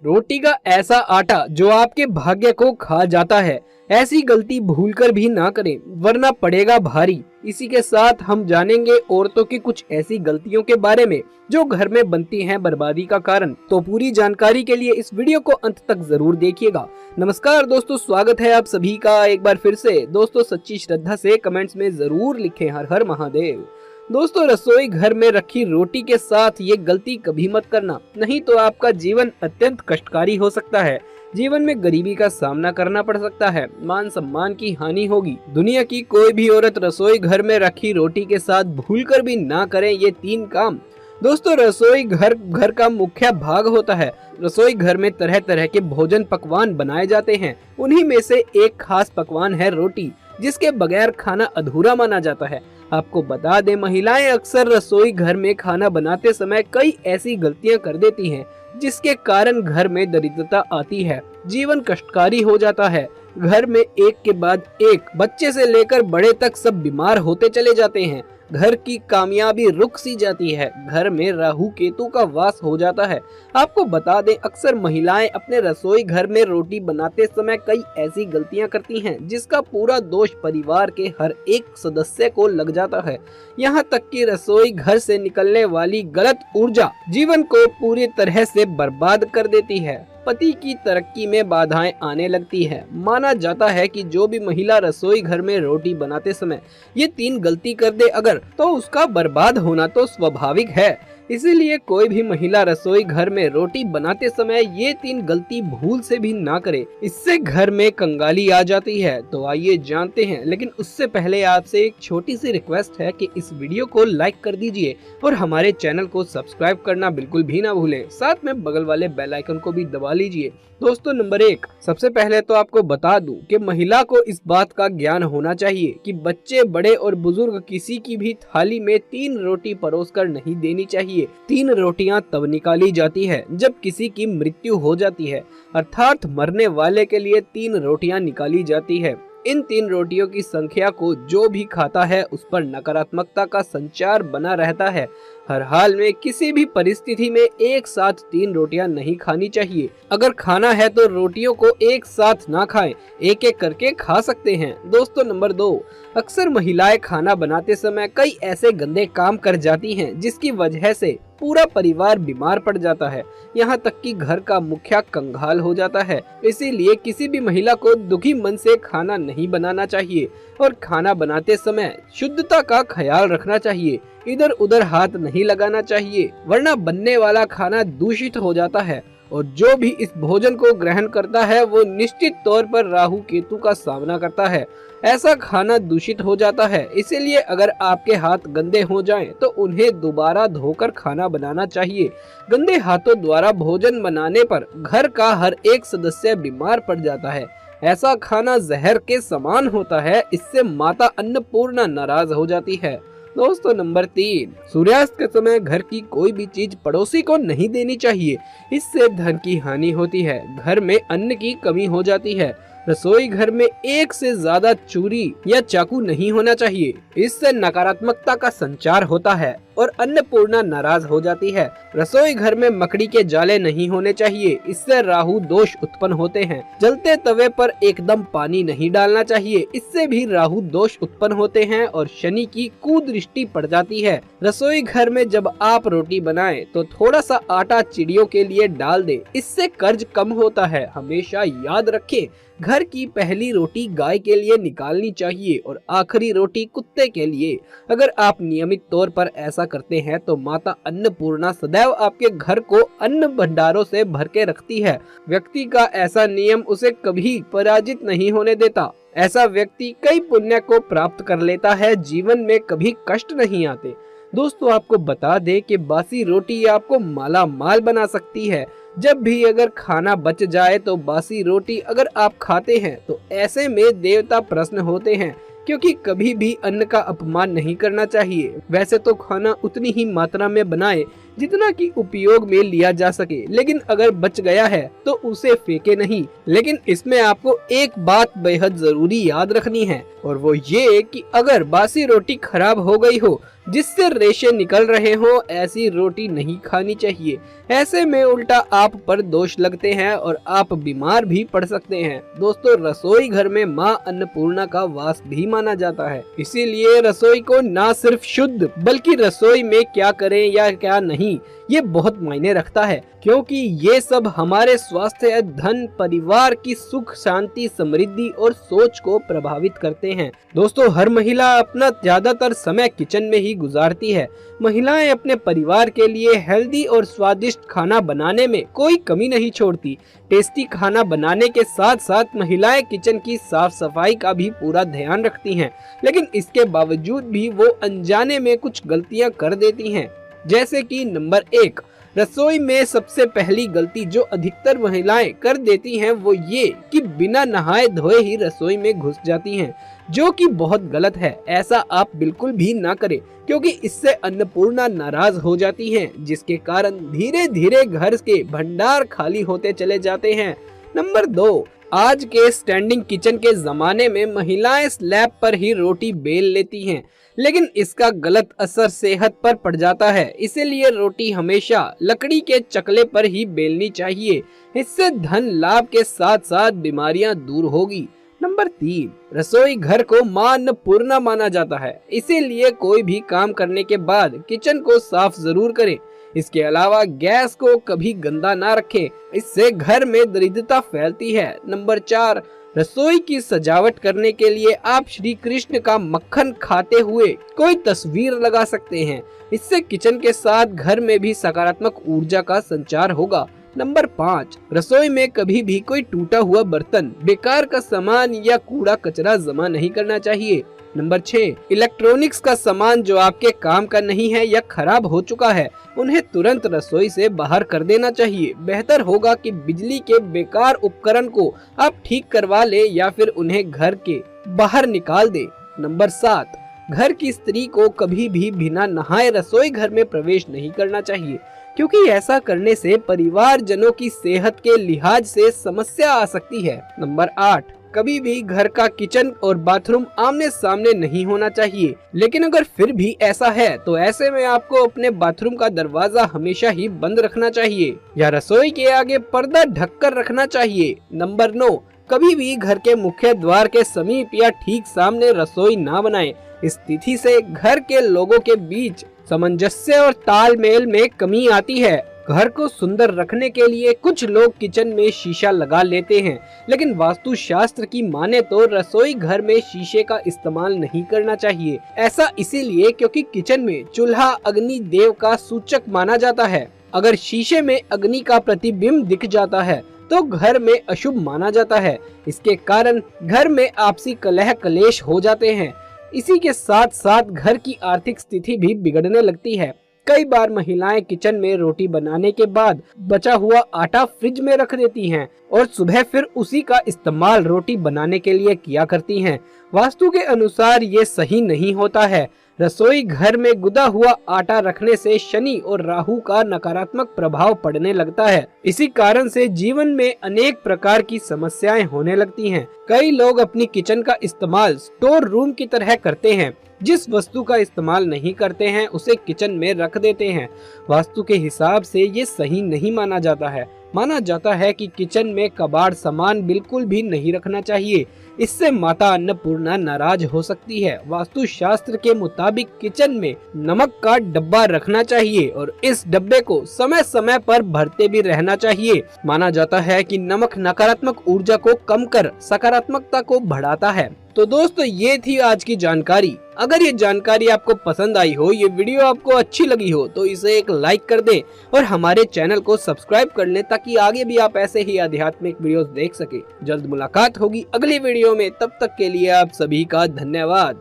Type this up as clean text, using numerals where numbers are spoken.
रोटी का ऐसा आटा जो आपके भाग्य को खा जाता है, ऐसी गलती भूलकर भी ना करें वरना पड़ेगा भारी। इसी के साथ हम जानेंगे औरतों की कुछ ऐसी गलतियों के बारे में जो घर में बनती हैं बर्बादी का कारण। तो पूरी जानकारी के लिए इस वीडियो को अंत तक जरूर देखिएगा। नमस्कार दोस्तों, स्वागत है आप सभी का एक बार फिर से। दोस्तों सच्ची श्रद्धा से कमेंट्स में जरूर लिखें हर हर महादेव। दोस्तों रसोई घर में रखी रोटी के साथ ये गलती कभी मत करना, नहीं तो आपका जीवन अत्यंत कष्टकारी हो सकता है। जीवन में गरीबी का सामना करना पड़ सकता है, मान सम्मान की हानि होगी। दुनिया की कोई भी औरत रसोई घर में रखी रोटी के साथ भूलकर भी ना करे ये 3 काम। दोस्तों रसोई घर का मुख्य भाग होता है। रसोई घर में तरह तरह के भोजन पकवान बनाए जाते हैं। उन्हीं में से एक खास पकवान है रोटी, जिसके बगैर खाना अधूरा माना जाता है। आपको बता दें, महिलाएं अक्सर रसोई घर में खाना बनाते समय कई ऐसी गलतियां कर देती हैं, जिसके कारण घर में दरिद्रता आती है, जीवन कष्टकारी हो जाता है। घर में एक के बाद एक बच्चे से लेकर बड़े तक सब बीमार होते चले जाते हैं। घर की कामयाबी रुक सी जाती है। घर में राहु केतु का वास हो जाता है। आपको बता दें, अक्सर महिलाएं अपने रसोई घर में रोटी बनाते समय कई ऐसी गलतियां करती हैं, जिसका पूरा दोष परिवार के हर एक सदस्य को लग जाता है। यहाँ तक कि रसोई घर से निकलने वाली गलत ऊर्जा जीवन को पूरी तरह से बर्बाद कर देती है। पति की तरक्की में बाधाएं आने लगती है। माना जाता है कि जो भी महिला रसोई घर में रोटी बनाते समय ये 3 गलती कर दे अगर, तो उसका बर्बाद होना तो स्वाभाविक है। इसीलिए कोई भी महिला रसोई घर में रोटी बनाते समय ये 3 गलती भूल से भी ना करे, इससे घर में कंगाली आ जाती है। तो आइए जानते हैं, लेकिन उससे पहले आपसे एक छोटी सी रिक्वेस्ट है कि इस वीडियो को लाइक कर दीजिए और हमारे चैनल को सब्सक्राइब करना बिल्कुल भी ना भूलें। साथ में बगल वाले बेल आइकन को भी दबा लीजिए। दोस्तों नंबर 1, सबसे पहले तो आपको बता दूं कि महिला को इस बात का ज्ञान होना चाहिए कि बच्चे, बड़े और बुजुर्ग किसी की भी थाली में 3 रोटी परोसकर नहीं देनी चाहिए। 3 रोटियां तब निकाली जाती है जब किसी की मृत्यु हो जाती है, अर्थात मरने वाले के लिए 3 रोटियां निकाली जाती है। इन 3 रोटियों की संख्या को जो भी खाता है उस पर नकारात्मकता का संचार बना रहता है। हर हाल में किसी भी परिस्थिति में एक साथ 3 रोटियां नहीं खानी चाहिए। अगर खाना है तो रोटियों को एक साथ ना खाएं, एक एक करके खा सकते हैं। दोस्तों नंबर 2, अक्सर महिलाएं खाना बनाते समय कई ऐसे गंदे काम कर जाती हैं, जिसकी वजह से पूरा परिवार बीमार पड़ जाता है, यहाँ तक कि घर का मुखिया कंगाल हो जाता है। इसीलिए किसी भी महिला को दुखी मन से खाना नहीं बनाना चाहिए और खाना बनाते समय शुद्धता का ख्याल रखना चाहिए। इधर उधर हाथ नहीं लगाना चाहिए, वरना बनने वाला खाना दूषित हो जाता है और जो भी इस भोजन को ग्रहण करता है वो निश्चित तौर पर राहु केतु का सामना करता है। ऐसा खाना दूषित हो जाता है। इसीलिए अगर आपके हाथ गंदे हो जाएं तो उन्हें दोबारा धोकर खाना बनाना चाहिए। गंदे हाथों द्वारा भोजन बनाने पर घर का हर एक सदस्य बीमार पड़ जाता है। ऐसा खाना जहर के समान होता है। इससे माता अन्नपूर्णा नाराज हो जाती है। दोस्तों नंबर 3, सूर्यास्त के समय घर की कोई भी चीज पड़ोसी को नहीं देनी चाहिए। इससे धन की हानि होती है, घर में अन्न की कमी हो जाती है। रसोई घर में एक से ज्यादा चूरी या चाकू नहीं होना चाहिए। इससे नकारात्मकता का संचार होता है और अन्नपूर्णा नाराज हो जाती है। रसोई घर में मकड़ी के जाले नहीं होने चाहिए, इससे राहु दोष उत्पन्न होते हैं। जलते तवे पर एकदम पानी नहीं डालना चाहिए, इससे भी राहु दोष उत्पन्न होते हैं और शनि की कुदृष्टि पड़ जाती है। रसोई घर में जब आप रोटी बनाएं तो थोड़ा सा आटा चिड़ियों के लिए डाल दें, इससे कर्ज कम होता है। हमेशा याद रखें, घर की पहली रोटी गाय के लिए निकालनी चाहिए और आखिरी रोटी कुत्ते के लिए। अगर आप नियमित तौर पर ऐसा करते हैं तो माता अन्नपूर्णा सदैव आपके घर को अन्न भंडारों से भर के रखती है। व्यक्ति का ऐसा नियम उसे कभी पराजित नहीं होने देता। ऐसा व्यक्ति कई पुण्य को प्राप्त कर लेता है, जीवन में कभी कष्ट नहीं आते। दोस्तों आपको बता दें कि बासी रोटी आपको माला माल बना सकती है। जब भी अगर खाना बच जाए तो बासी रोटी अगर आप खाते हैं तो ऐसे में देवता प्रसन्न होते हैं, क्योंकि कभी भी अन्न का अपमान नहीं करना चाहिए। वैसे तो खाना उतनी ही मात्रा में बनाएं जितना कि उपयोग में लिया जा सके, लेकिन अगर बच गया है तो उसे फेंके नहीं। लेकिन इसमें आपको एक बात बेहद जरूरी याद रखनी है, और वो ये कि अगर बासी रोटी खराब हो गई हो, जिससे रेशे निकल रहे हो, ऐसी रोटी नहीं खानी चाहिए। ऐसे में उल्टा आप पर दोष लगते हैं और आप बीमार भी पड़ सकते हैं। दोस्तों, रसोई घर में मां अन्नपूर्णा का वास भी माना जाता है, इसीलिए रसोई को ना सिर्फ शुद्ध बल्कि रसोई में क्या करें या क्या नहीं, ये बहुत मायने रखता है, क्योंकि ये सब हमारे स्वास्थ्य, धन, परिवार की सुख शांति, समृद्धि और सोच को प्रभावित करते हैं। दोस्तों, हर महिला अपना ज्यादातर समय किचन में ही गुजारती है। महिलाएं अपने परिवार के लिए हेल्दी और स्वादिष्ट खाना बनाने में कोई कमी नहीं छोड़ती। टेस्टी खाना बनाने के साथ साथ महिलाएं किचन की साफ सफाई का भी पूरा ध्यान रखती हैं, लेकिन इसके बावजूद भी वो अनजाने में कुछ गलतियां कर देती हैं। जैसे कि नंबर 1, रसोई में सबसे पहली गलती जो अधिकतर महिलाएं कर देती हैं वो ये कि बिना नहाए धोए ही रसोई में घुस जाती हैं, जो कि बहुत गलत है। ऐसा आप बिल्कुल भी ना करें, क्योंकि इससे अन्नपूर्णा नाराज हो जाती हैं, जिसके कारण धीरे धीरे घर के भंडार खाली होते चले जाते हैं। नंबर 2, आज के स्टैंडिंग किचन के जमाने में महिलाएं स्लैब पर ही रोटी बेल लेती हैं, लेकिन इसका गलत असर सेहत पर पड़ जाता है। इसीलिए रोटी हमेशा लकड़ी के चकले पर ही बेलनी चाहिए। इससे धन लाभ के साथ साथ बीमारियां दूर होगी। नंबर 3, रसोई घर को मां अन्नपूर्णा माना जाता है, इसीलिए कोई भी काम करने के बाद किचन को साफ जरूर करें। इसके अलावा गैस को कभी गंदा ना रखें, इससे घर में दरिद्रता फैलती है। नंबर 4, रसोई की सजावट करने के लिए आप श्री कृष्ण का मक्खन खाते हुए कोई तस्वीर लगा सकते हैं। इससे किचन के साथ घर में भी सकारात्मक ऊर्जा का संचार होगा। नंबर 5, रसोई में कभी भी कोई टूटा हुआ बर्तन, बेकार का सामान या कूड़ा कचरा जमा नहीं करना चाहिए। नंबर 6, इलेक्ट्रॉनिक्स का सामान जो आपके काम का नहीं है या खराब हो चुका है, उन्हें तुरंत रसोई से बाहर कर देना चाहिए। बेहतर होगा कि बिजली के बेकार उपकरण को आप ठीक करवा ले या फिर उन्हें घर के बाहर निकाल दे। नंबर 7, घर की स्त्री को कभी भी बिना नहाए रसोई घर में प्रवेश नहीं करना चाहिए, क्योंकि ऐसा करने से परिवारजनों की सेहत के लिहाज से समस्या आ सकती है। नंबर 8, कभी भी घर का किचन और बाथरूम आमने सामने नहीं होना चाहिए, लेकिन अगर फिर भी ऐसा है तो ऐसे में आपको अपने बाथरूम का दरवाजा हमेशा ही बंद रखना चाहिए या रसोई के आगे पर्दा ढककर रखना चाहिए। नंबर 9, कभी भी घर के मुख्य द्वार के समीप या ठीक सामने रसोई ना बनाएं। इस स्थिति से घर के लोगों के बीच सामंजस्य और तालमेल में कमी आती है। घर को सुंदर रखने के लिए कुछ लोग किचन में शीशा लगा लेते हैं, लेकिन वास्तुशास्त्र की माने तो रसोई घर में शीशे का इस्तेमाल नहीं करना चाहिए। ऐसा इसीलिए क्योंकि किचन में चूल्हा अग्नि देव का सूचक माना जाता है। अगर शीशे में अग्नि का प्रतिबिंब दिख जाता है तो घर में अशुभ माना जाता है। इसके कारण घर में आपसी कलह कलेश हो जाते हैं। इसी के साथ साथ घर की आर्थिक स्थिति भी बिगड़ने लगती है। कई बार महिलाएं किचन में रोटी बनाने के बाद बचा हुआ आटा फ्रिज में रख देती हैं और सुबह फिर उसी का इस्तेमाल रोटी बनाने के लिए किया करती हैं। वास्तु के अनुसार ये सही नहीं होता है। रसोई घर में गुदा हुआ आटा रखने से शनि और राहु का नकारात्मक प्रभाव पड़ने लगता है। इसी कारण से जीवन में अनेक प्रकार की समस्याएं होने लगती हैं। कई लोग अपनी किचन का इस्तेमाल स्टोर रूम की तरह करते हैं। जिस वस्तु का इस्तेमाल नहीं करते हैं उसे किचन में रख देते हैं। वास्तु के हिसाब से ये सही नहीं माना जाता है। माना जाता है कि किचन में कबाड़ सामान बिल्कुल भी नहीं रखना चाहिए। इससे माता अन्नपूर्णा नाराज हो सकती है। वास्तु शास्त्र के मुताबिक किचन में नमक का डब्बा रखना चाहिए और इस डब्बे को समय समय पर भरते भी रहना चाहिए। माना जाता है कि नमक नकारात्मक ऊर्जा को कम कर सकारात्मकता को बढ़ाता है। तो दोस्तों, ये थी आज की जानकारी। अगर ये जानकारी आपको पसंद आई हो, ये वीडियो आपको अच्छी लगी हो, तो इसे एक लाइक कर दें और हमारे चैनल को सब्सक्राइब कर लें, ताकि आगे भी आप ऐसे ही आध्यात्मिक वीडियोस देख सके। जल्द मुलाकात होगी अगली वीडियो में, तब तक के लिए आप सभी का धन्यवाद।